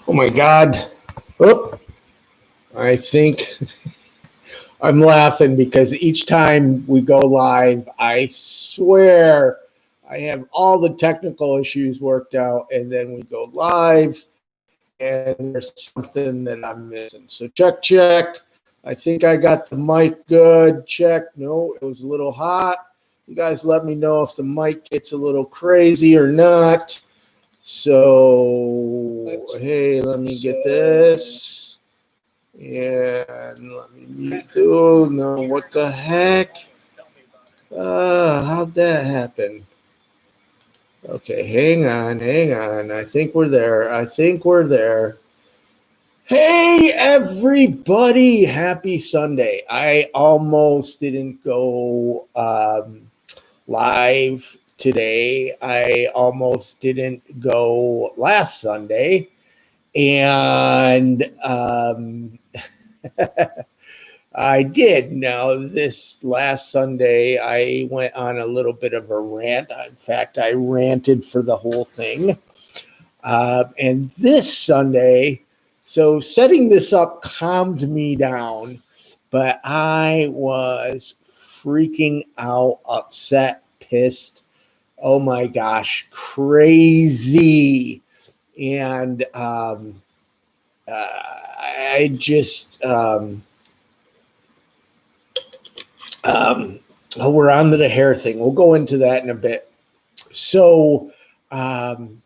Oh my God. Oh, I think I'm laughing because each time we go live, I swear I have all the technical issues worked out, and then we go live and there's something that I'm missing. So check. I think I got the mic good. Check. No, it was a little hot. You guys let me know if the mic gets a little crazy or not. So, hey, let me get this. And let me mute. Oh, no, what the heck? How'd that happen? Okay, hang on. I think we're there. Hey, everybody. Happy Sunday. I almost didn't go live today. I almost didn't go last Sunday. And I did. Now, this last Sunday, I went on a little bit of a rant. In fact, I ranted for the whole thing. And this Sunday, so setting this up calmed me down, but I was freaking out, upset, pissed. Oh my gosh, crazy. And I just, we're on to the hair thing. We'll go into that in a bit. So I'll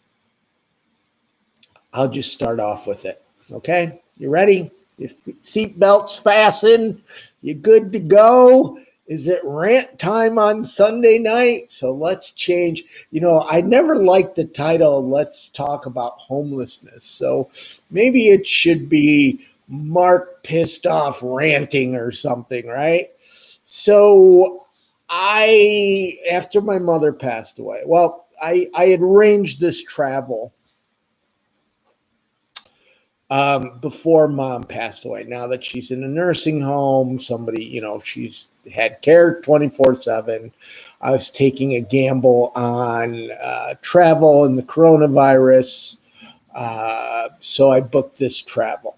just start off with it. Okay, you ready? Your seatbelts fastened. You good to go? Is it rant time on Sunday night? So let's change. I never liked the title, Let's Talk About Homelessness. So maybe it should be Mark Pissed Off Ranting or something, right? So after my mother passed away, well, I had arranged this travel before mom passed away. Now that she's in a nursing home, somebody, she's had care 24/7. I was taking a gamble on travel and the coronavirus. So I booked this travel.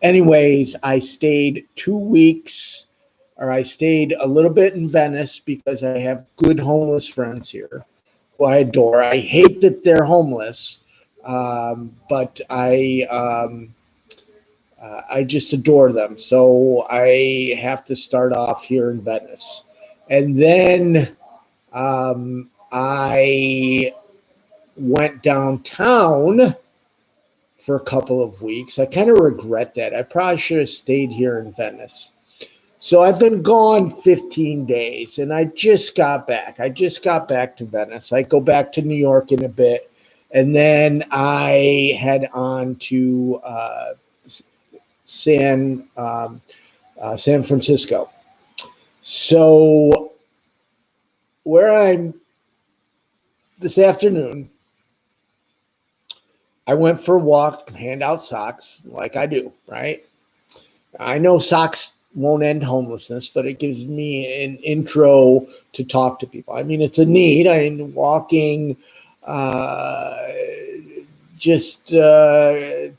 Anyways, I stayed 2 weeks, or I stayed a little bit in Venice because I have good homeless friends here who I adore. I hate that they're homeless. But I just adore them. So I have to start off here in Venice. And then I went downtown for a couple of weeks. I kind of regret that. I probably should have stayed here in Venice. So I've been gone 15 days and I just got back. I just got back to Venice. I go back to New York in a bit. And then I head on to San Francisco. So where I'm this afternoon, I went for a walk, hand out socks like I do, right? I know socks won't end homelessness, but it gives me an intro to talk to people. I mean, it's a need. I mean, walking,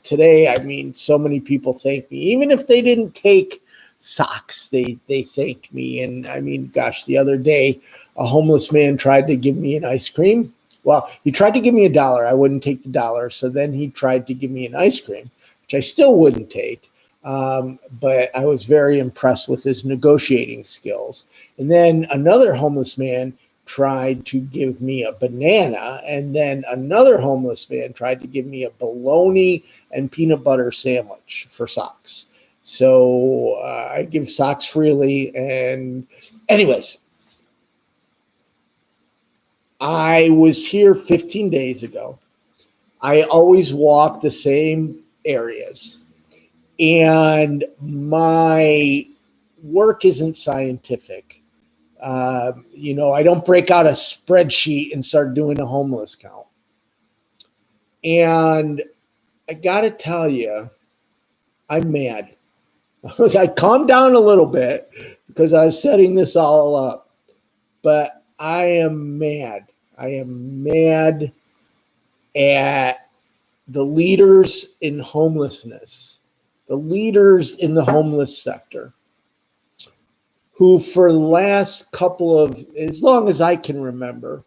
today, I mean, so many people thank me. Even if they didn't take socks, they thanked me. And I mean, gosh, the other day, a homeless man tried to give me an ice cream. Well, he tried to give me $1. I wouldn't take the $1. So then he tried to give me an ice cream, which I still wouldn't take. But I was very impressed with his negotiating skills. And then another homeless man tried to give me a banana, and then another homeless man tried to give me a bologna and peanut butter sandwich for socks. So I give socks freely. And anyways, I was here 15 days ago. I always walk the same areas. And my work isn't scientific. I don't break out a spreadsheet and start doing a homeless count. And I got to tell you, I'm mad. I calmed down a little bit because I was setting this all up. But I am mad. I am mad at the leaders in homelessness, the leaders in the homeless sector, who for the last couple of, as long as I can remember,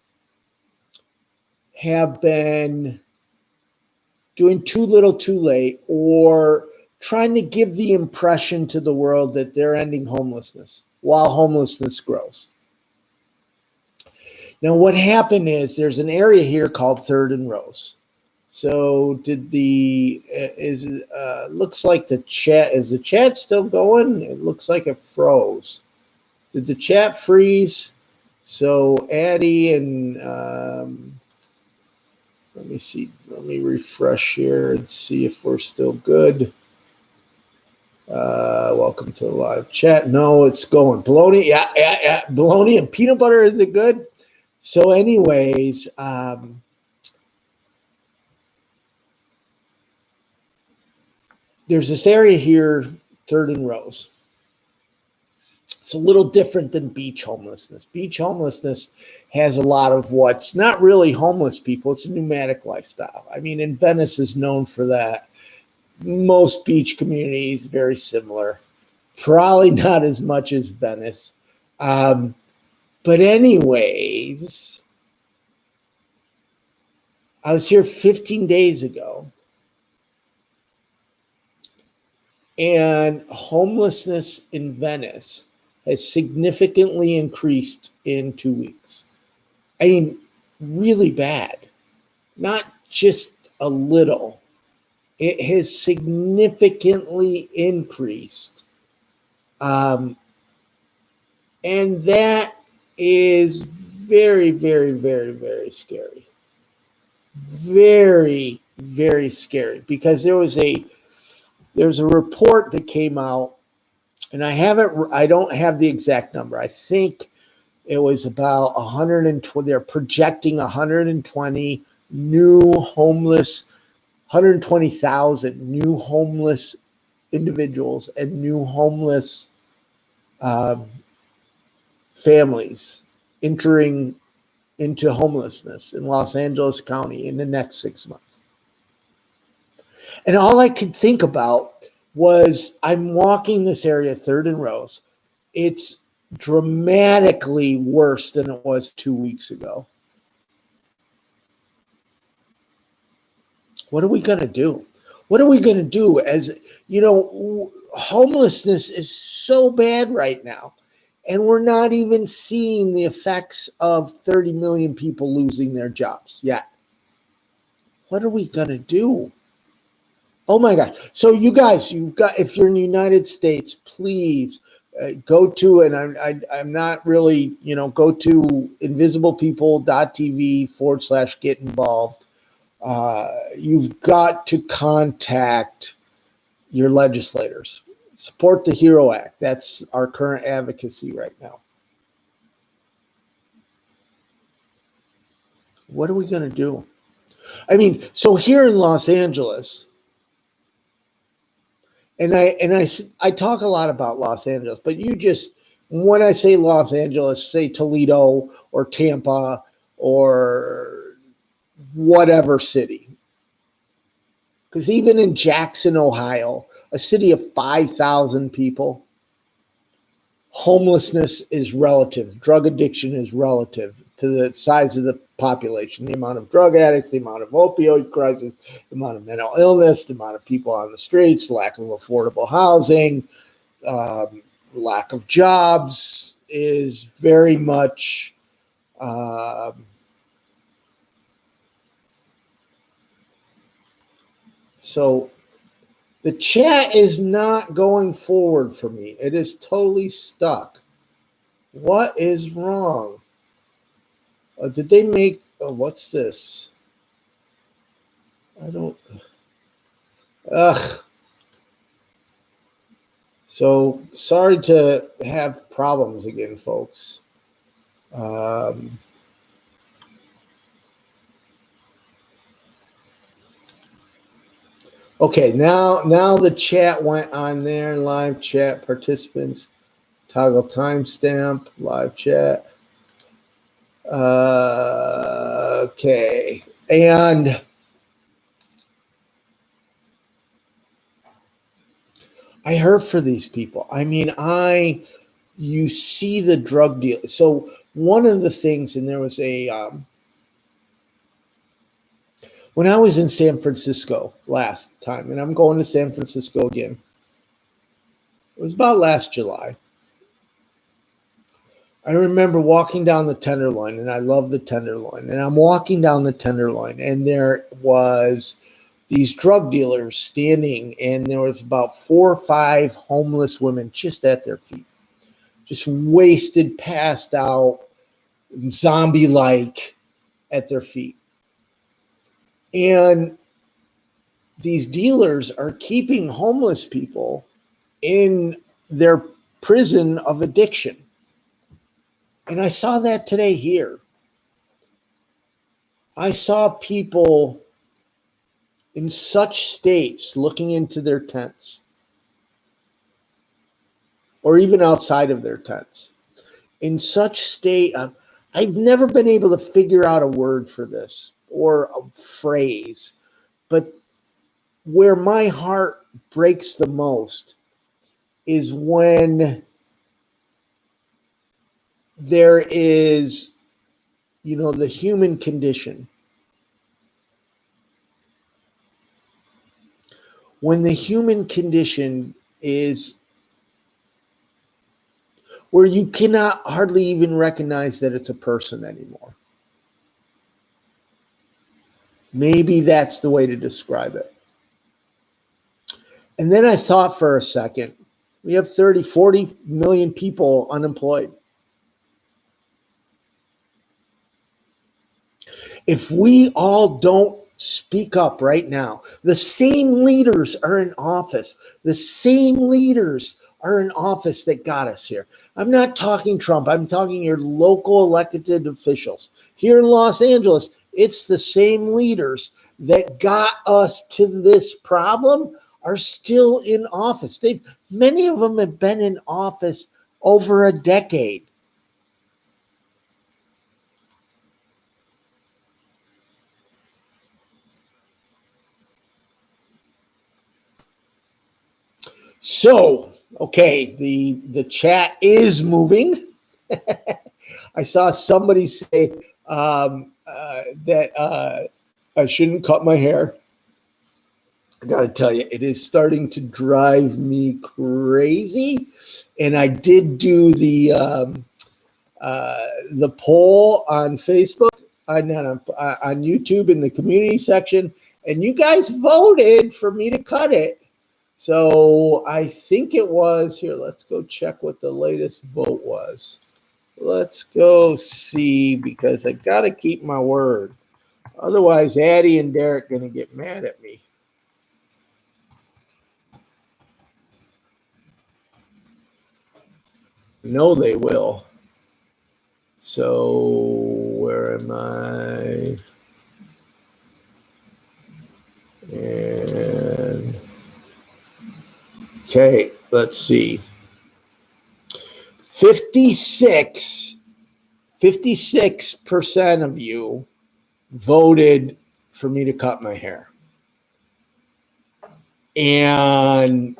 have been doing too little too late, or trying to give the impression to the world that they're ending homelessness while homelessness grows. Now, what happened is there's an area here called Third and Rose. So looks like the chat, is the chat still going? It looks like it froze. Did the chat freeze? So Addie and let me see. Let me refresh here and see if we're still good. Welcome to the live chat. No, it's going. Bologna, yeah. Bologna and peanut butter, is it good? So anyways, there's this area here, Third and Rose. It's a little different than beach homelessness. Beach homelessness has a lot of what's not really homeless people. It's a nomadic lifestyle. I mean, and Venice is known for that. Most beach communities, very similar. Probably not as much as Venice. But anyways, I was here 15 days ago. And homelessness in Venice has significantly increased in 2 weeks. I mean, really bad. Not just a little. It has significantly increased. And that is very, very, very, very scary. Very, very scary. Because there's a report that came out, and I don't have the exact number. I think it was about 120. They're projecting 120 new homeless, 120,000 new homeless individuals and new homeless families entering into homelessness in Los Angeles County in the next 6 months. And all I could think about was, I'm walking this area, Third and Rose. It's dramatically worse than it was 2 weeks ago. What are we going to do? What are we going to do? As you know, homelessness is so bad right now, and we're not even seeing the effects of 30 million people losing their jobs yet. What are we going to do? Oh my God. So you guys, if you're in the United States, please go to, and I'm not really, go to invisiblepeople.tv/get involved. You've got to contact your legislators. Support the HERO Act. That's our current advocacy right now. What are we going to do? I mean, so here in Los Angeles, and I talk a lot about Los Angeles, but when I say Los Angeles, say Toledo or Tampa or whatever city. Because even in Jackson, Ohio, a city of 5,000 people, homelessness is relative. Drug addiction is relative to the size of the population, the amount of drug addicts, the amount of opioid crisis, the amount of mental illness, the amount of people on the streets, lack of affordable housing, lack of jobs is very much so the chat is not going forward for me. It is totally stuck. What is wrong? Did they make, what's this? I don't, So sorry to have problems again, folks. Okay, now the chat went on there. Live chat participants, toggle timestamp, live chat. Okay, and I hurt for these people. I mean, you see the drug deal. So one of the things, and there was when I was in San Francisco last time, and I'm going to San Francisco again. It was about last July. I remember walking down the Tenderloin, and I love the Tenderloin. And I'm walking down the Tenderloin, and there was these drug dealers standing, and there was about 4 or 5 homeless women just at their feet, just wasted, passed out, zombie-like at their feet. And these dealers are keeping homeless people in their prison of addiction. And I saw that today here. I saw people in such states looking into their tents, or even outside of their tents, in such state. I've never been able to figure out a word for this or a phrase, but where my heart breaks the most is when there is, the human condition. When the human condition is where you cannot hardly even recognize that it's a person anymore. Maybe that's the way to describe it. And then I thought for a second, we have 30, 40 million people unemployed. If we all don't speak up right now, the same leaders are in office. The same leaders are in office that got us here. I'm not talking Trump. I'm talking your local elected officials. Here in Los Angeles, it's the same leaders that got us to this problem are still in office. Many of them have been in office over a decade. So, okay, the chat is moving. I saw somebody say that I shouldn't cut my hair. I got to tell you, it is starting to drive me crazy. And I did do the poll on Facebook, on YouTube in the community section, and you guys voted for me to cut it. So I think it was, here, let's go check what the latest vote was. Let's go see, because I got to keep my word. Otherwise, Addie and Derek are going to get mad at me. No, they will. So where am I? And okay, let's see. 56% of you voted for me to cut my hair. And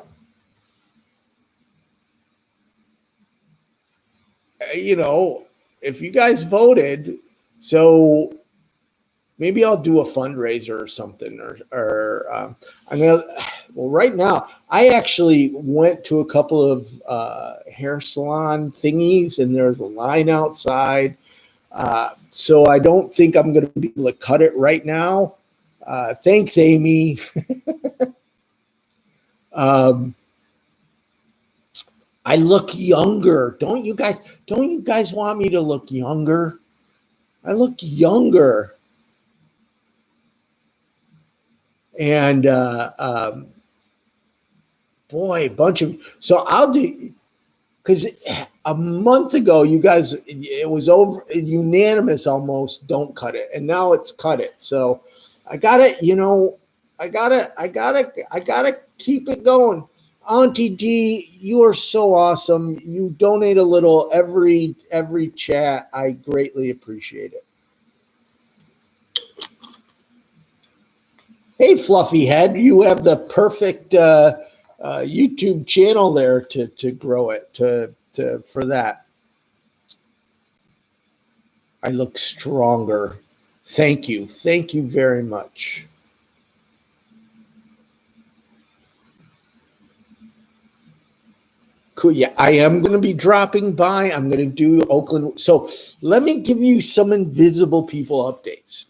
if you guys voted, so maybe I'll do a fundraiser or something, or I'm gonna. Well, right now, I actually went to a couple of hair salon thingies, and there's a line outside. So I don't think I'm going to be able to cut it right now. Thanks, Amy. I look younger. Don't you guys want me to look younger? I look younger. And boy, so I'll do, because a month ago, you guys, it was over unanimous almost, don't cut it. And now it's cut it. So I gotta keep it going. Auntie D, you are so awesome. You donate a little every chat. I greatly appreciate it. Hey, Fluffy Head, you have the perfect YouTube channel there to grow it for that. I look stronger. Thank you very much. Cool. Yeah, I am going to be dropping by. I'm going to do Oakland. So let me give you some invisible people updates.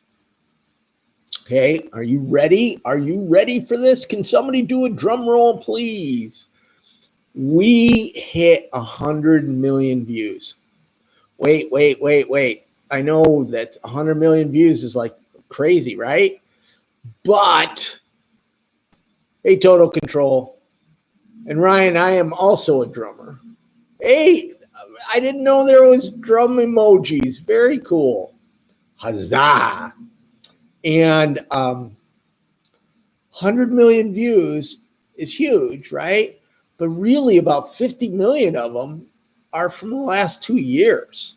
Okay, are you ready? Are you ready for this? Can somebody do a drum roll, please? We hit 100 million views. Wait. I know that 100 million views is like crazy, right? But, hey, Total Control. And Ryan, I am also a drummer. Hey, I didn't know there was drum emojis. Very cool. Huzzah. And 100 million views is huge, right? But really about 50 million of them are from the last 2 years.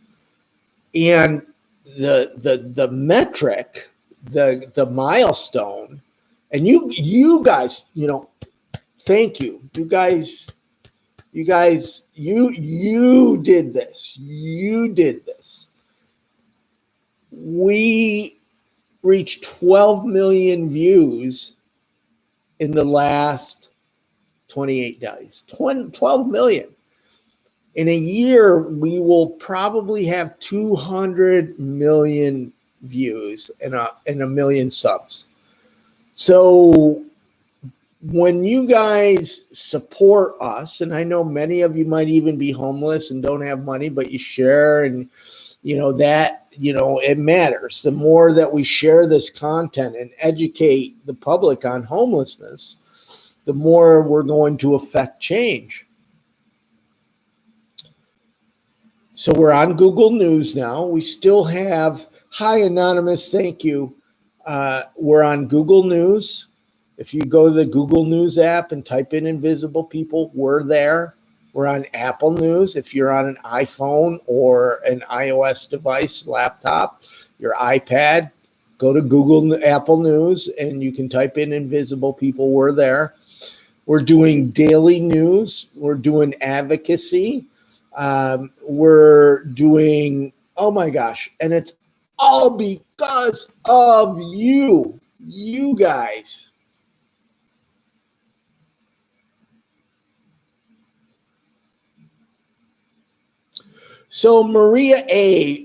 And the metric, the milestone, and you guys, thank you. You did this. You did this. We reached 12 million views in the last 28 days. 12 million. In a year, we will probably have 200 million views and a million subs. So when you guys support us, and I know many of you might even be homeless and don't have money, but you share, and it matters. The more that we share this content and educate the public on homelessness, the more we're going to affect change. So we're on Google News now. We still have, hi, Anonymous, thank you. We're on Google News. If you go to the Google News app and type in invisible people, we're there. We're on Apple News. If you're on an iPhone or an iOS device, laptop, your iPad, go to Apple News, and you can type in invisible people. We're there. We're doing daily news. We're doing advocacy. We're doing, oh my gosh, and it's all because of you guys. So Maria A.,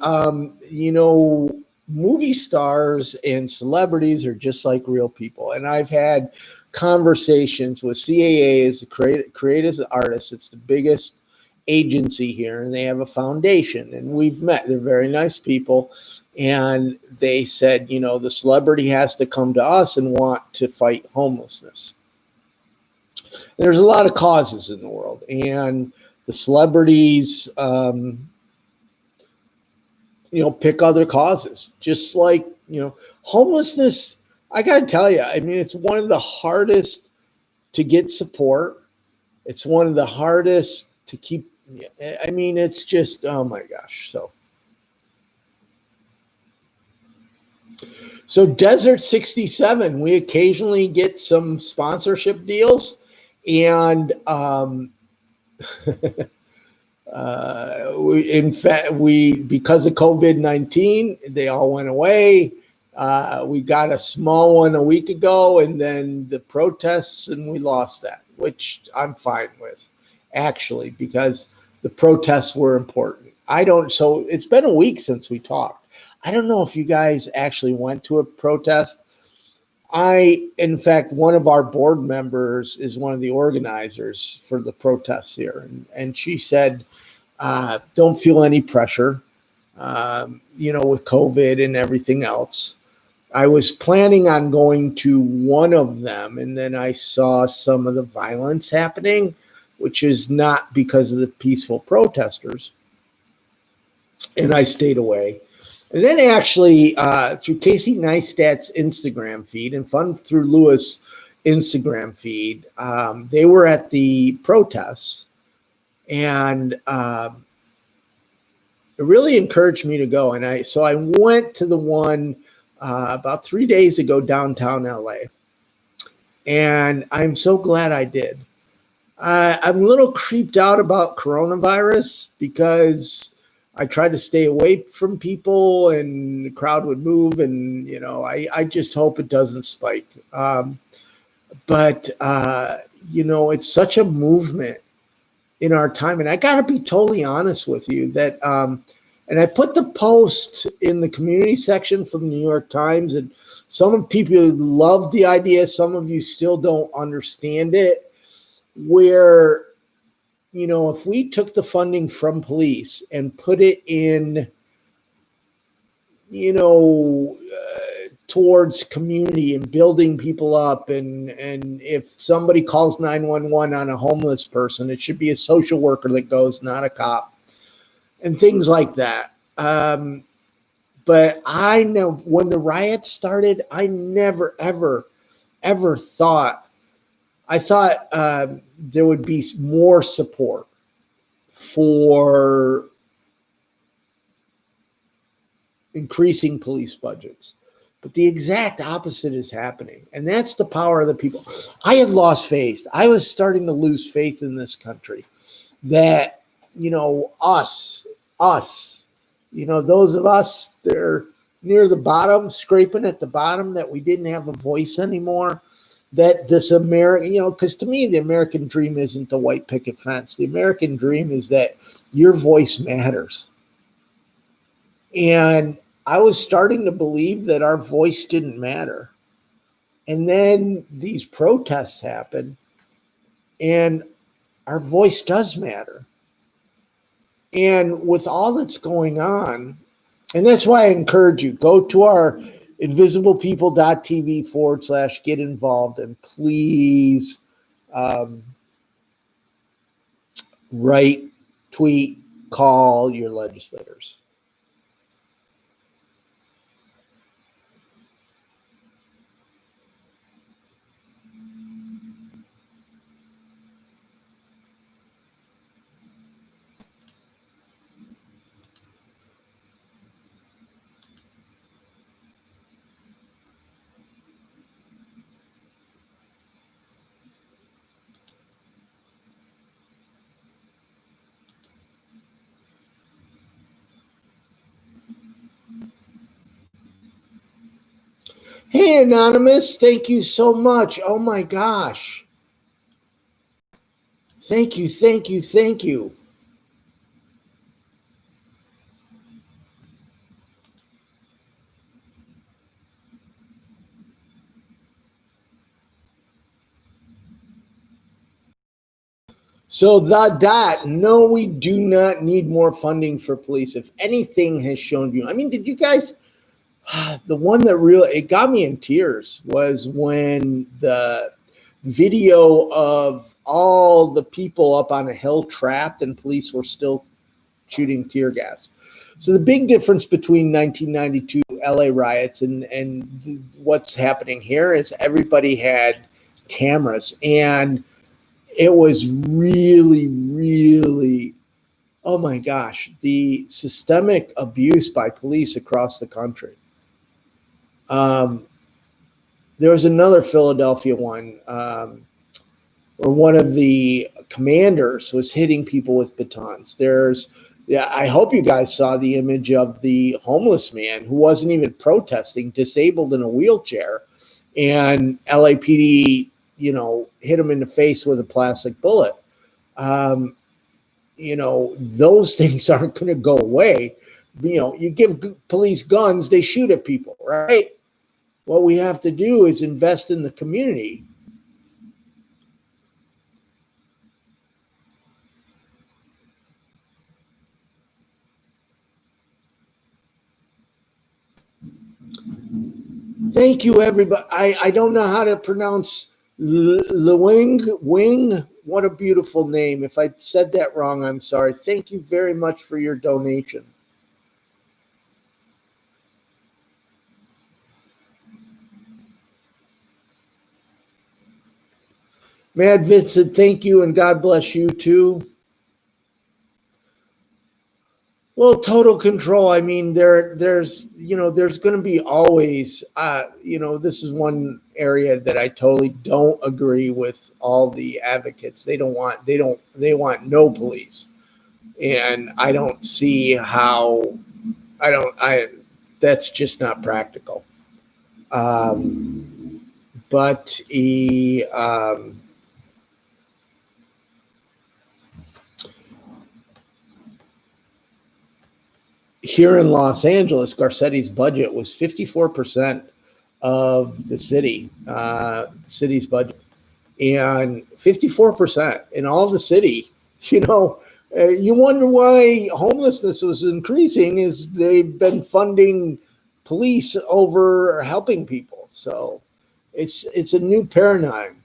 movie stars and celebrities are just like real people. And I've had conversations with CAA as the creative artists. It's the biggest agency here, and they have a foundation, and we've met. They're very nice people. And they said, the celebrity has to come to us and want to fight homelessness. And there's a lot of causes in the world, and the celebrities, pick other causes, just like, homelessness. I got to tell you, it's one of the hardest to get support. It's one of the hardest to keep. It's just, oh my gosh. So Desert 67, we occasionally get some sponsorship deals, and because of COVID-19, they all went away. We got a small one a week ago, and then the protests, and we lost that, which I'm fine with, actually, because the protests were important. So it's been a week since we talked. I don't know if you guys actually went to a protest. In fact, one of our board members is one of the organizers for the protests here. And she said, don't feel any pressure, with COVID and everything else. I was planning on going to one of them, and then I saw some of the violence happening, which is not because of the peaceful protesters. And I stayed away. And then actually, through Casey Neistat's Instagram feed and Fun Through Lewis Instagram feed, they were at the protests, and it really encouraged me to go. And so I went to the one about 3 days ago downtown LA, and I'm so glad I did. I'm a little creeped out about coronavirus because I try to stay away from people and the crowd would move. And, I just hope it doesn't spike. But it's such a movement in our time. And I got to be totally honest with you that, and I put the post in the community section from the New York Times, and some of people love the idea. Some of you still don't understand it, where, if we took the funding from police and put it in, towards community and building people up. And if somebody calls 911 on a homeless person, it should be a social worker that goes, not a cop, and things like that. But I know when the riots started, I never, ever, ever thought, there would be more support for increasing police budgets. But the exact opposite is happening. And that's the power of the people. I had lost faith. I was starting to lose faith in this country that, us, those of us that are near the bottom, scraping at the bottom, that we didn't have a voice anymore. That this American, because to me, the American dream isn't the white picket fence. The American dream is that your voice matters. And I was starting to believe that our voice didn't matter. And then these protests happen, and our voice does matter. And with all that's going on, and that's why I encourage you, go to our invisiblepeople.tv/get involved, and please write, tweet, call your legislators. Hey, Anonymous, thank you so much. Oh my gosh. Thank you, thank you, thank you. So no, we do not need more funding for police. If anything has shown you, did you guys, the one that really, it got me in tears was when the video of all the people up on a hill trapped and police were still shooting tear gas. So the big difference between 1992 LA riots and what's happening here is everybody had cameras, and it was really, really, oh my gosh, the systemic abuse by police across the country. There was another Philadelphia one where one of the commanders was hitting people with batons. I hope you guys saw the image of the homeless man who wasn't even protesting, disabled in a wheelchair, and LAPD, hit him in the face with a plastic bullet. Those things aren't going to go away. You give police guns, they shoot at people, right? What we have to do is invest in the community. Thank you, everybody. I don't know how to pronounce Wing. What a beautiful name. If I said that wrong, I'm sorry. Thank you very much for your donation. Mad Vincent, thank you, and God bless you too. Well, total control. I mean, there's there's going to be always, this is one area that I totally don't agree with all the advocates. They want no police, and I don't see how. I don't. I That's just not practical. But here in Los Angeles, Garcetti's budget was 54% of the city's budget, and 54% in all the city. You wonder why homelessness was increasing. Is they've been funding police over helping people. So it's a new paradigm.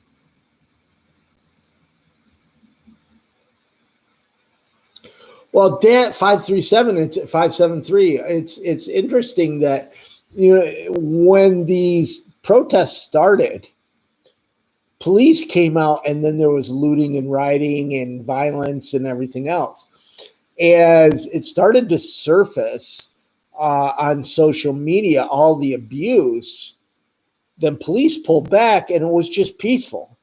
Well, DAT 537 and 573. It's interesting that when these protests started, police came out, and then there was looting and rioting and violence and everything else. As it started to surface on social media, all the abuse, then police pulled back, and it was just peaceful.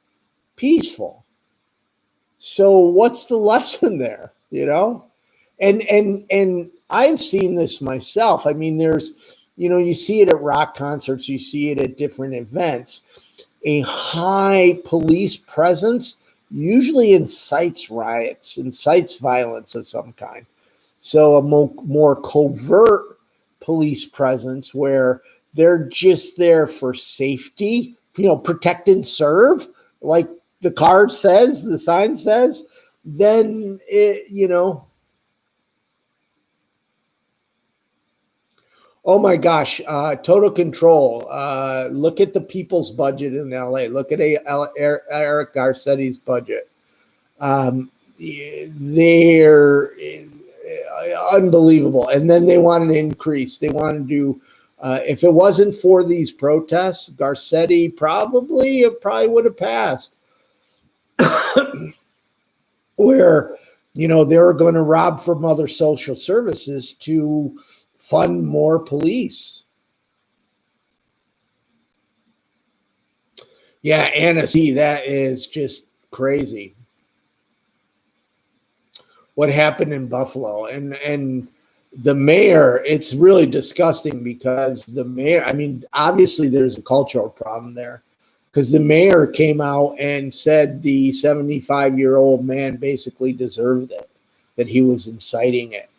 So what's the lesson there? And I've seen this myself. I mean, you see it at rock concerts, you see it at different events. A high police presence usually incites riots, incites violence of some kind. So a more covert police presence where they're just there for safety, protect and serve, like the card says, the sign says, then oh my gosh, total control. Look at the people's budget in LA. Look at Eric Garcetti's budget. They're unbelievable. And then they want an increase. They want to do, if it wasn't for these protests, Garcetti probably would have passed. Where, they were going to rob from other social services to fund more police. Yeah, Anna, see, that is just crazy. What happened in Buffalo, and the mayor, it's really disgusting because the mayor, I mean, obviously there's a cultural problem there, because the mayor came out and said the 75-year-old man basically deserved it, that he was inciting it.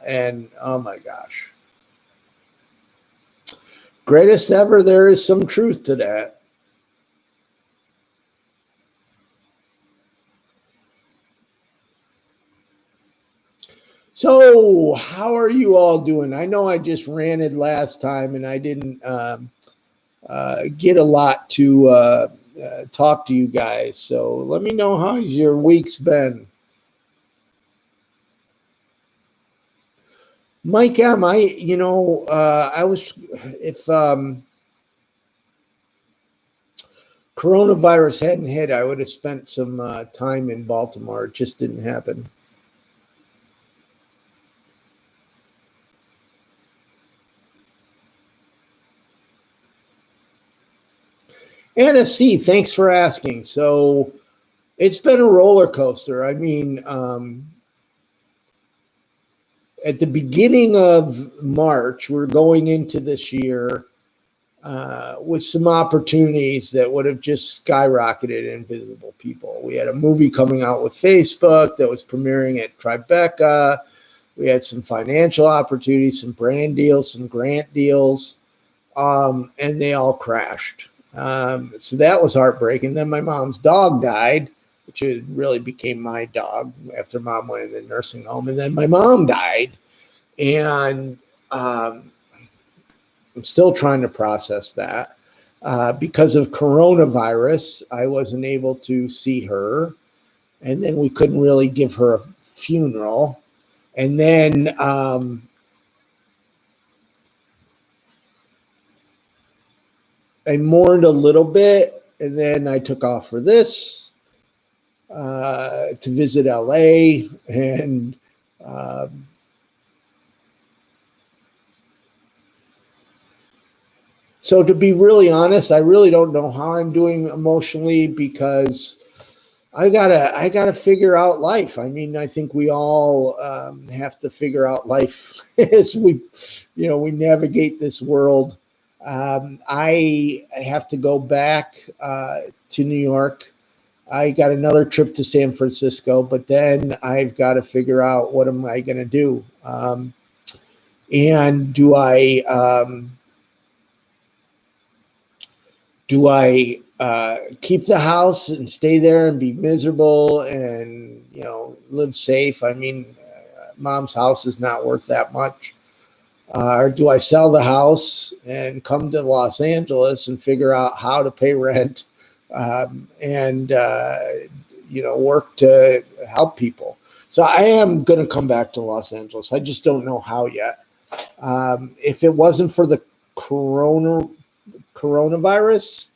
And oh my gosh. Greatest ever, there is some truth to that. So, how are you all doing? I know I just ranted last time and I didn't get a lot to talk to you guys. So, let me know how your week's been. Mike M, I was, if coronavirus hadn't hit, I would have spent some time in Baltimore. It just didn't happen. Anna C, thanks for asking. So it's been a roller coaster. I mean, at the beginning of March, we're going into this year with some opportunities that would have just skyrocketed Invisible People. We had a movie coming out with Facebook that was premiering at Tribeca. We had some financial opportunities, some brand deals, some grant deals, and they all crashed. So that was heartbreaking. Then my mom's dog died, which really became my dog after mom went in the nursing home. And then my mom died. And I'm still trying to process that. Because of coronavirus, I wasn't able to see her. And then we couldn't really give her a funeral. And then I mourned a little bit, and then I took off for this to visit LA, and So to be really honest, I really don't know how I'm doing emotionally because I gotta figure out life. I mean, I think we all have to figure out life as we navigate this world. I have to go back to New York. I got another trip to San Francisco, but then I've got to figure out what am I going to do. And do I keep the house and stay there and be miserable and live safe? I mean, mom's house is not worth that much. Or do I sell the house and come to Los Angeles and figure out how to pay rent and work to help people? So I am going to come back to Los Angeles. I just don't know how yet. If it wasn't for the coronavirus,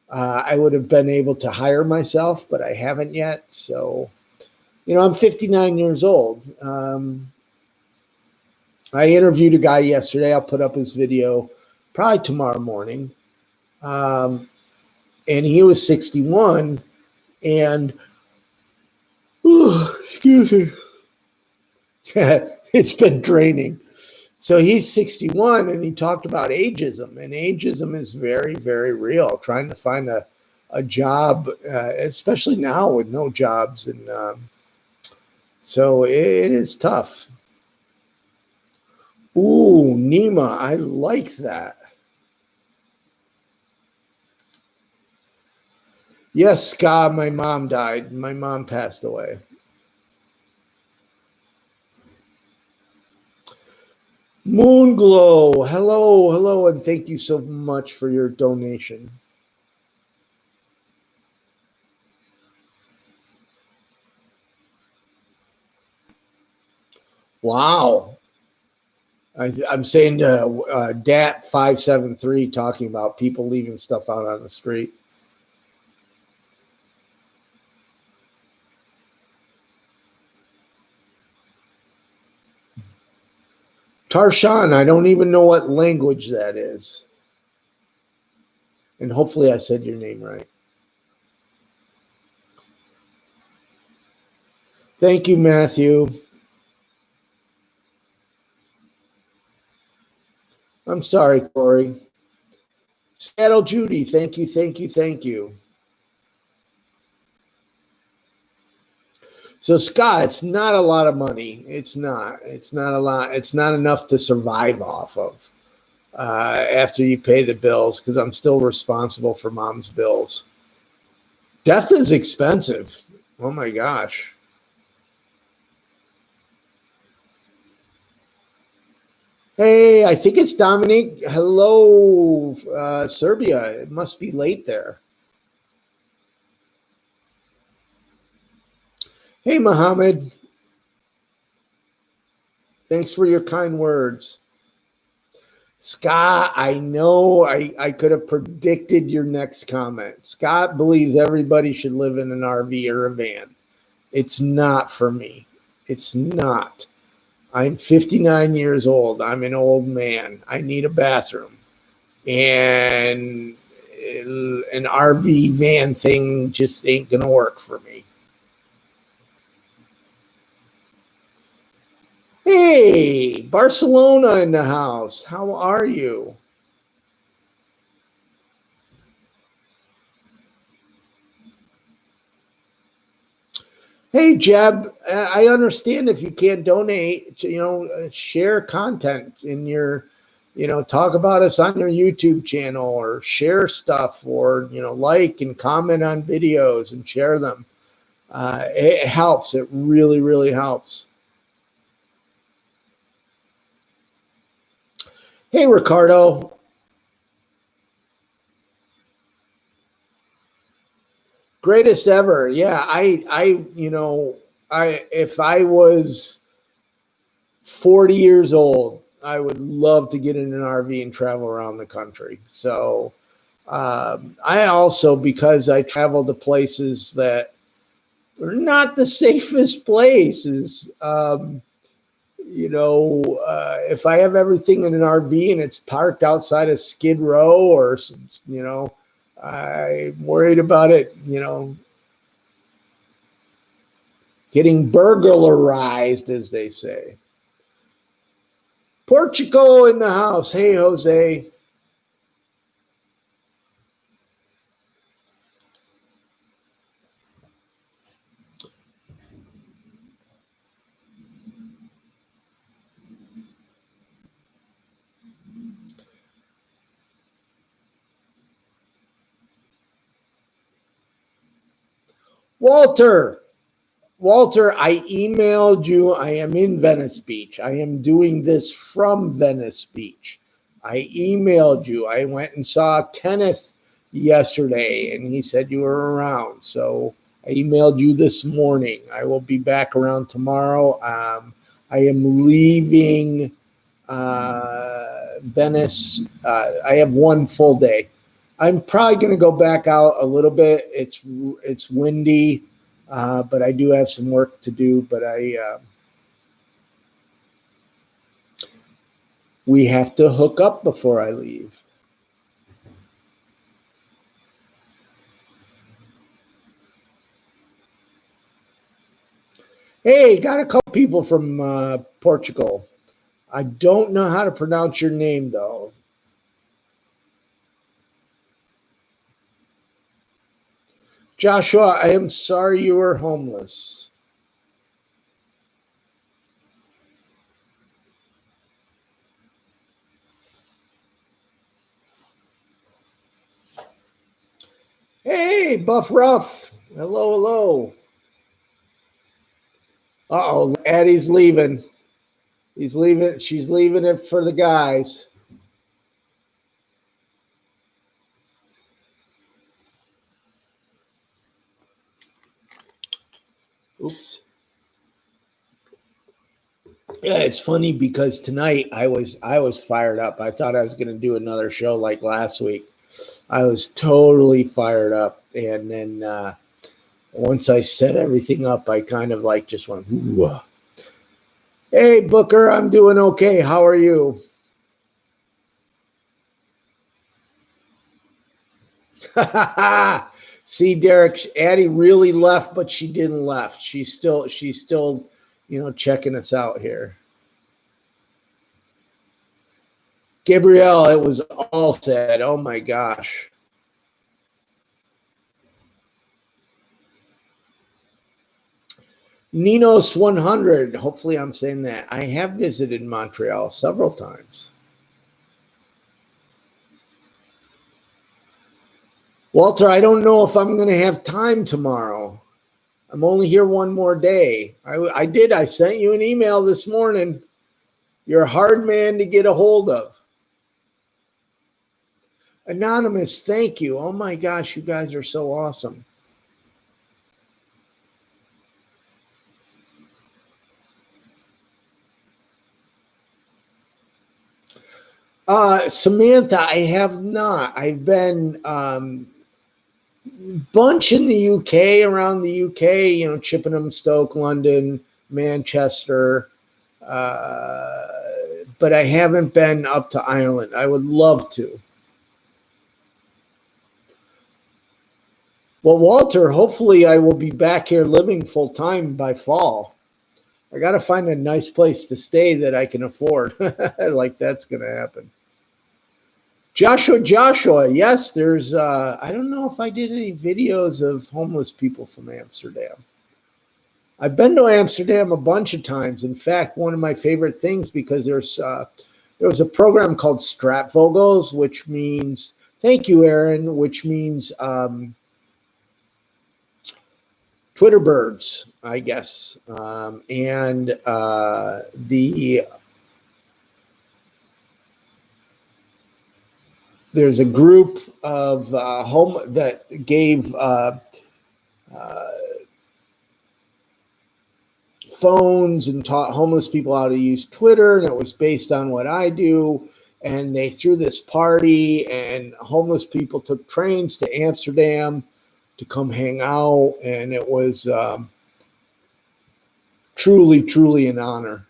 I would have been able to hire myself, but I haven't yet. So, I'm 59 years old. I interviewed a guy yesterday. I'll put up his video probably tomorrow morning. And he was 61 and, excuse me, it's been draining. So he's 61 and he talked about ageism, and ageism is very, very real. Trying to find a job, especially now with no jobs. And so it is tough. Ooh, Nima, I like that. Yes, Scott, my mom died. My mom passed away. Moonglow, hello, and thank you so much for your donation. Wow. I'm saying DAT573 talking about people leaving stuff out on the street. Tarshan, I don't even know what language that is. And hopefully I said your name right. Thank you, Matthew. I'm sorry, Corey. Seattle Judy, thank you. So Scott, it's not a lot of money. It's not a lot. It's not enough to survive off of after you pay the bills, because I'm still responsible for mom's bills. Death is expensive. Oh my gosh. Hey, I think it's Dominique. Hello, Serbia. It must be late there. Hey, Mohammed. Thanks for your kind words. Scott, I know I could have predicted your next comment. Scott believes everybody should live in an RV or a van. It's not for me. It's not. I'm 59 years old. I'm an old man. I need a bathroom. And an RV van thing just ain't going to work for me. Hey, Barcelona in the house. How are you? Hey, Jeb, I understand if you can't donate, share content in your, talk about us on your YouTube channel, or share stuff, or, like and comment on videos and share them. It helps. It really, really helps. Hey, Ricardo. Greatest ever. Yeah. If I was 40 years old, I would love to get in an RV and travel around the country. So I also, because I travel to places that are not the safest places, if I have everything in an RV and it's parked outside of Skid Row or, I'm worried about it, getting burglarized, as they say. Portugal in the house. Hey, Jose. Walter, I emailed you. I am in Venice Beach. I am doing this from Venice Beach. I emailed you. I went and saw Kenneth yesterday, and he said you were around. So I emailed you this morning. I will be back around tomorrow. I am leaving Venice. I have one full day. I'm probably going to go back out a little bit. It's windy, but I do have some work to do. But we have to hook up before I leave. Hey, got a couple people from Portugal. I don't know how to pronounce your name though. Joshua, I am sorry you were homeless. Hey, Buff Ruff. Hello, hello. Uh-oh, Addie's leaving. He's leaving. She's leaving it for the guys. Oops. Yeah, it's funny because tonight I was fired up. I thought I was going to do another show like last week. I was totally fired up, and then once I set everything up, I kind of like just went, ooh. Hey, Booker, I'm doing okay. How are you? See, Derek, Addie really left, but she didn't left. She's still, checking us out here. Gabrielle, it was all said. Oh my gosh. Ninos 100. Hopefully, I'm saying that. I have visited Montreal several times. Walter, I don't know if I'm going to have time tomorrow. I'm only here one more day. I did. I sent you an email this morning. You're a hard man to get a hold of. Anonymous, thank you. Oh my gosh, you guys are so awesome. Samantha, I have not. I've been bunch in the UK, around the UK, Chippenham, Stoke, London, Manchester. But I haven't been up to Ireland. I would love to. Well, Walter, hopefully I will be back here living full time by fall. I got to find a nice place to stay that I can afford. Like that's going to happen. Joshua, yes, there's, I don't know if I did any videos of homeless people from Amsterdam. I've been to Amsterdam a bunch of times. In fact, one of my favorite things, because there was a program called Stratvogels, which means, thank you, Aaron, which means Twitter birds, I guess. There's a group of home that gave phones and taught homeless people how to use Twitter, and it was based on what I do. And they threw this party, and homeless people took trains to Amsterdam to come hang out, and it was truly, truly an honor.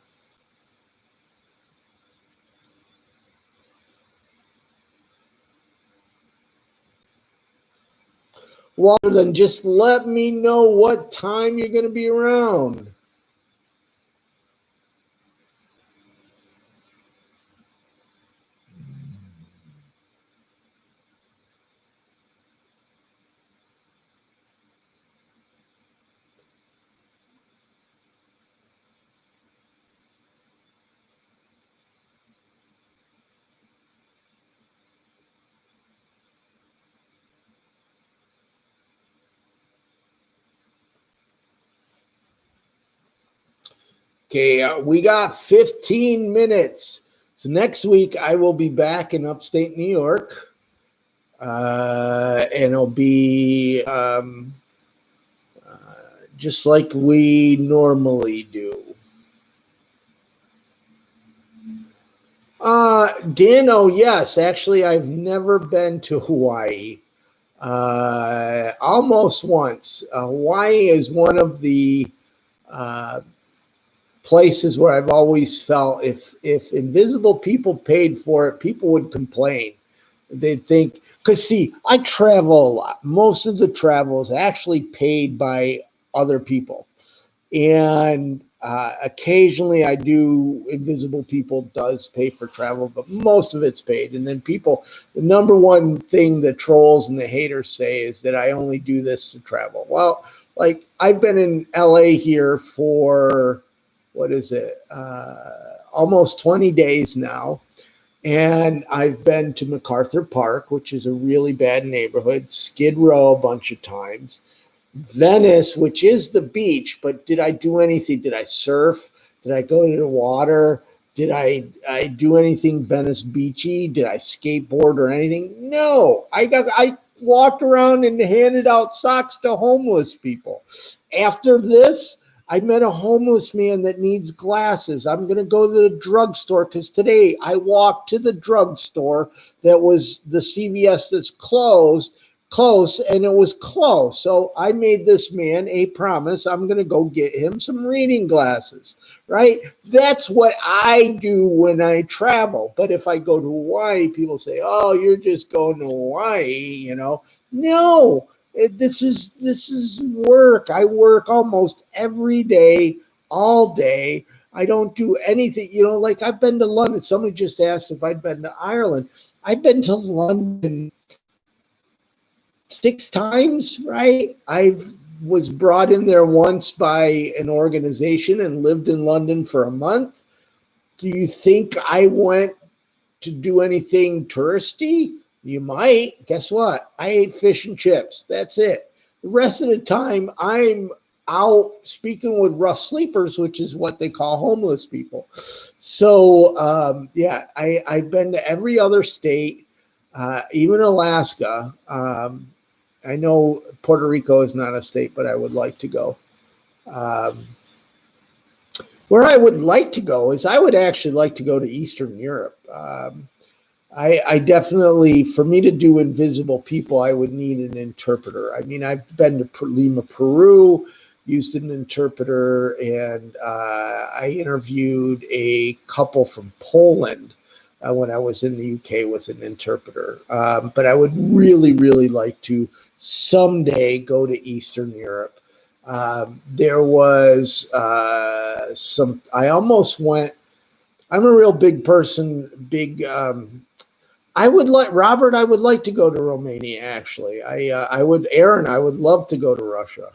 Well, then just let me know what time you're going to be around. Okay, we got 15 minutes. So next week I will be back in upstate New York, and it'll be just like we normally do. Dano, yes, actually, I've never been to Hawaii. Almost once. Hawaii is one of the uh, places where I've always felt if invisible people paid for it, people would complain. They'd think, because see, I travel a lot. Most of the travel is actually paid by other people. And occasionally I do, invisible people does pay for travel, but most of it's paid. And then people, the number one thing the trolls and the haters say is that I only do this to travel. Well, like I've been in LA here for, what is it, almost 20 days now. And I've been to MacArthur Park, which is a really bad neighborhood, Skid Row a bunch of times, Venice, which is the beach, but did I do anything? Did I surf? Did I go to the water? Did I do anything Venice beachy? Did I skateboard or anything? No. I walked around and handed out socks to homeless people. After this, I met a homeless man that needs glasses. I'm going to go to the drugstore because today I walked to the drugstore that was the CVS that's close, and it was close. So I made this man a promise. I'm going to go get him some reading glasses, right? That's what I do when I travel. But if I go to Hawaii, people say, oh, you're just going to Hawaii. No, this is work. I work almost every day, all day. I don't do anything, like I've been to London. Somebody just asked if I'd been to Ireland. I've been to London 6 times, right? I was brought in there once by an organization and lived in London for a month. Do you think I went to do anything touristy? You might. Guess what? I ate fish and chips. That's it. The rest of the time, I'm out speaking with rough sleepers, which is what they call homeless people. So, yeah, I've been to every other state, even Alaska. I know Puerto Rico is not a state, but I would like to go. Um, where I would like to go is I would actually like to go to Eastern Europe. I definitely, for me to do invisible people, I would need an interpreter. I mean, I've been to Lima, Peru, used an interpreter, and I interviewed a couple from Poland when I was in the UK with an interpreter. But I would really, really like to someday go to Eastern Europe. There was I almost went, I'm a real big person, I would like, Robert, I would like to go to Romania, actually. Aaron, I would love to go to Russia.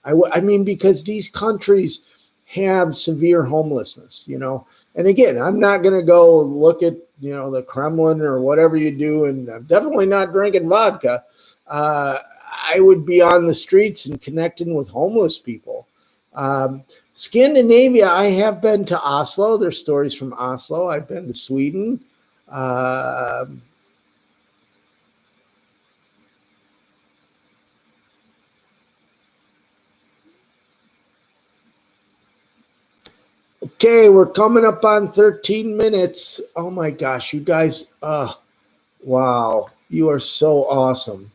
I mean, because these countries have severe homelessness. And again, I'm not going to go look at, the Kremlin or whatever you do. And I'm definitely not drinking vodka. I would be on the streets and connecting with homeless people. Scandinavia, I have been to Oslo. There's stories from Oslo. I've been to Sweden. Okay, we're coming up on 13 minutes. Oh my gosh, you guys, wow, you are so awesome.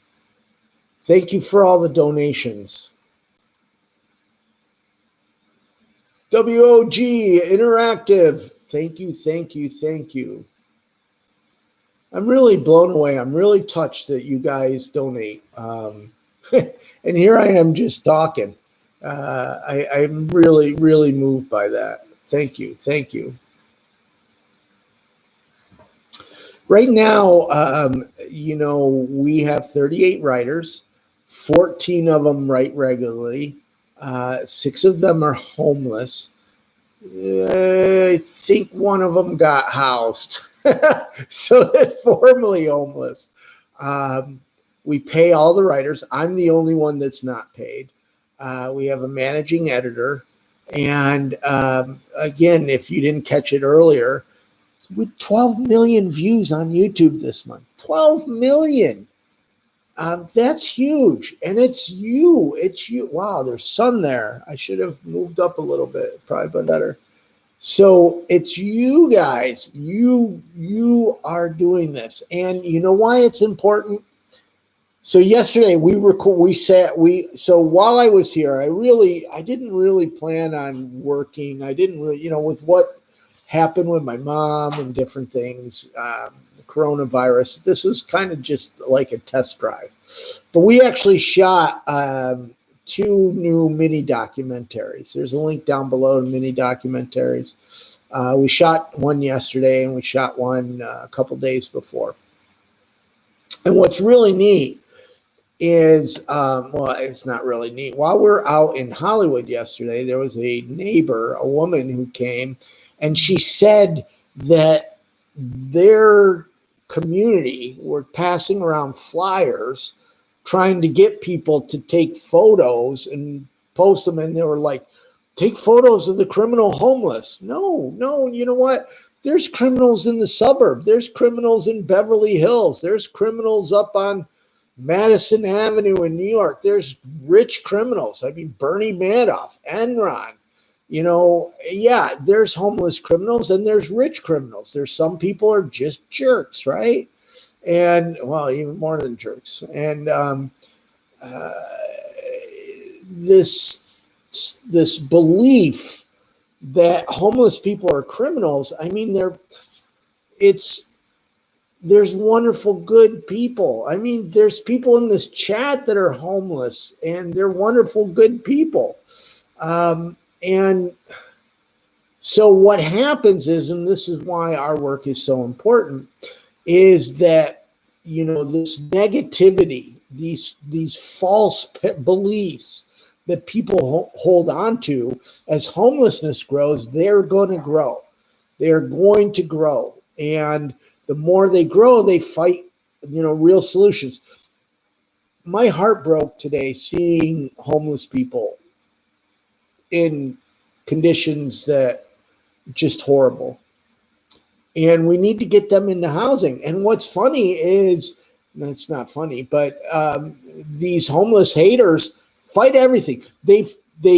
Thank you for all the donations. WOG Interactive, thank you, thank you, thank you. I'm really blown away. I'm really touched that you guys donate. And here I am just talking. I'm really, really moved by that. Thank you. Thank you. Right now, we have 38 writers. 14 of them write regularly. 6 of them are homeless. I think one of them got housed. So they're formerly homeless. We pay all the writers. I'm the only one that's not paid. We have a managing editor. And again, if you didn't catch it earlier, with 12 million views on YouTube this month. 12 million. That's huge. And it's you. It's you. Wow, there's sun there. I should have moved up a little bit. Probably been better. So it's you guys. You are doing this. And you know why it's important? So yesterday so while I was here, I didn't really plan on working. I didn't really, with what happened with my mom and different things, the coronavirus, this was kind of just like a test drive. But we actually shot 2 new mini documentaries. There's a link down below to mini documentaries. We shot one yesterday and we shot one a couple days before. And what's really neat is, it's not really neat. While we're out in Hollywood yesterday, there was a neighbor, a woman who came, and she said that their community were passing around flyers trying to get people to take photos and post them. And they were like, take photos of the criminal homeless. No, you know what? There's criminals in the suburb. There's criminals in Beverly Hills. There's criminals up on Madison Avenue in New York. There's rich criminals. I mean, Bernie Madoff, Enron. There's homeless criminals and there's rich criminals. There's some people are just jerks, right? And even more than jerks. And this belief that homeless people are criminals. I mean, there's wonderful, good people. I mean, there's people in this chat that are homeless and they're wonderful, good people. And so what happens is, and this is why our work is so important, is that, this negativity, these false beliefs that people hold on to, as homelessness grows, they're going to grow. They're going to grow. And the more they grow, they fight, real solutions. My heart broke today seeing homeless people in conditions that just horrible. And we need to get them into housing. And what's funny is, it's not funny, but these homeless haters fight everything. They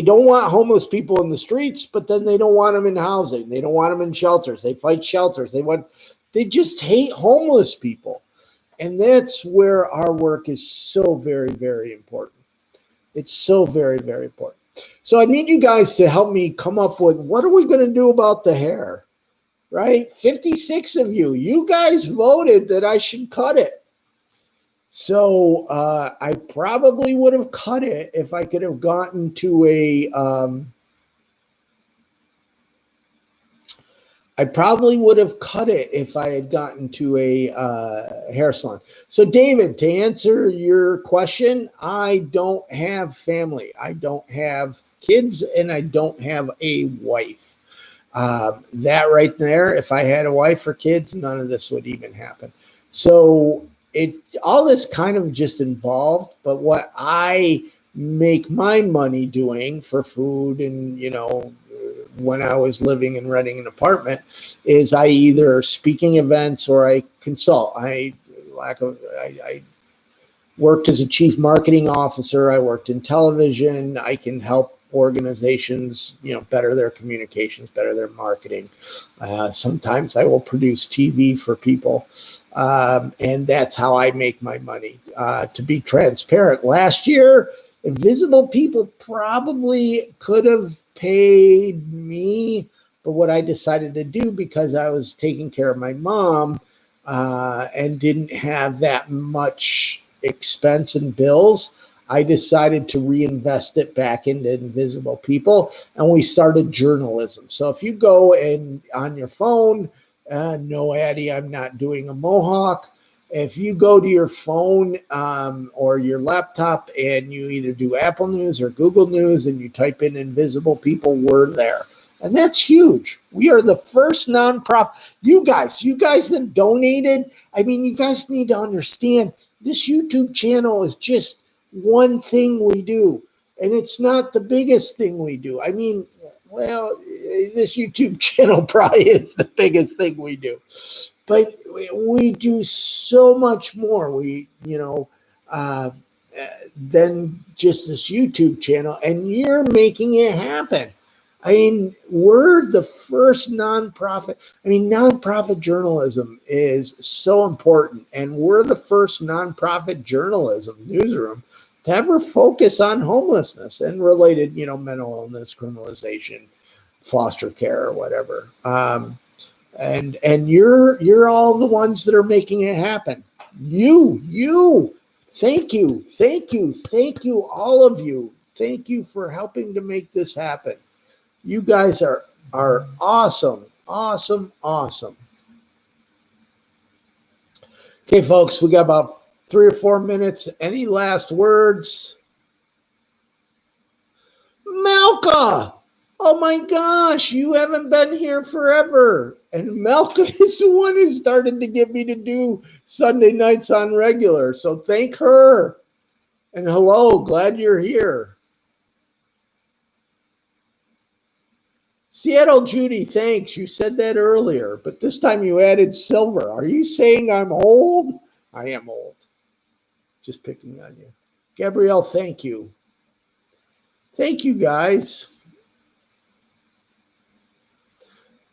don't want homeless people in the streets, but then they don't want them in housing. They don't want them in shelters. They fight shelters. They just hate homeless people. And that's where our work is so very, very important. It's so very, very important. So I need you guys to help me come up with, what are we going to do about the hair, right? 56 of you guys voted that I should cut it. So I probably would have cut it if I could have gotten to a, I probably would have cut it if I had gotten to a hair salon. So David, to answer your question, I don't have family. I don't have kids and I don't have a wife. That right there, if I had a wife or kids, none of this would even happen. So all this kind of just involved, but what I make my money doing for food and, when I was living and renting an apartment, is I either speaking events or I consult. I worked as a chief marketing officer. I worked in television. I can help organizations, better their communications, better their marketing. Sometimes I will produce TV for people. And that's how I make my money. To be transparent, last year, Invisible People probably could have paid me, but what I decided to do, because I was taking care of my mom and didn't have that much expense and bills, I decided to reinvest it back into invisible people, and we started journalism. So if you go and on your phone, no, Addie, I'm not doing a mohawk. If you go to your phone or your laptop and you either do Apple News or Google News and you type in invisible people, we're there. And that's huge. We are the first nonprofit. You guys that donated, I mean, you guys need to understand this YouTube channel is just one thing we do. And it's not the biggest thing we do. I mean, well, this YouTube channel probably is the biggest thing we do. But we do so much more. Than just this YouTube channel, and you're making it happen. I mean, we're the first nonprofit. I mean, nonprofit journalism is so important, and we're the first nonprofit journalism newsroom to ever focus on homelessness and related, mental illness, criminalization, foster care, or whatever. And you're all the ones that are making it happen. You. Thank you, all of you. Thank you for helping to make this happen. You guys are awesome. Okay, folks, we got about 3 or 4 minutes. Any last words? Malka! Oh my gosh, you haven't been here forever. And Malka is the one who started to get me to do Sunday nights on regular. So thank her. And hello, glad you're here. Seattle Judy, thanks. You said that earlier, but this time you added silver. Are you saying I'm old? I am old. Just picking on you. Gabrielle, thank you. Thank you, guys.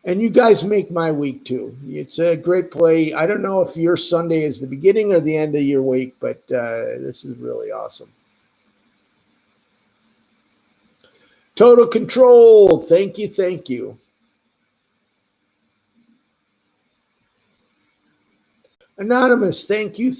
And you guys make my week too. It's a great play. I don't know if your Sunday is the beginning or the end of your week, but this is really awesome. Total Control. Thank you. Anonymous. Thank you.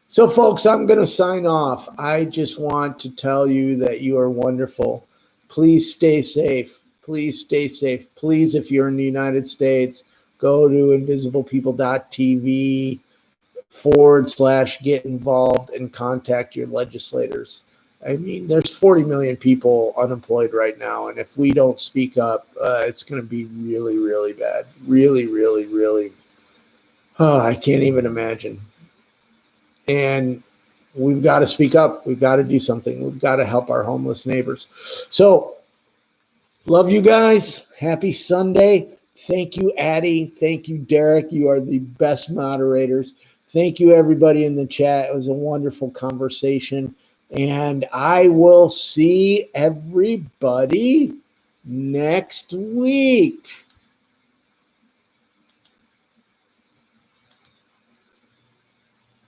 So, folks, I'm going to sign off. I just want to tell you that you are wonderful. Please stay safe. Please, if you're in the United States, go to invisiblepeople.tv/get involved and contact your legislators. I mean, there's 40 million people unemployed right now. And if we don't speak up, it's going to be really, really bad. Really, really, really. I can't even imagine. And we've got to speak up. We've got to do something. We've got to help our homeless neighbors. So, love you guys. Happy Sunday. Thank you, Addie. Thank you, Derek. You are the best moderators. Thank you, everybody in the chat. It was a wonderful conversation. And I will see everybody next week.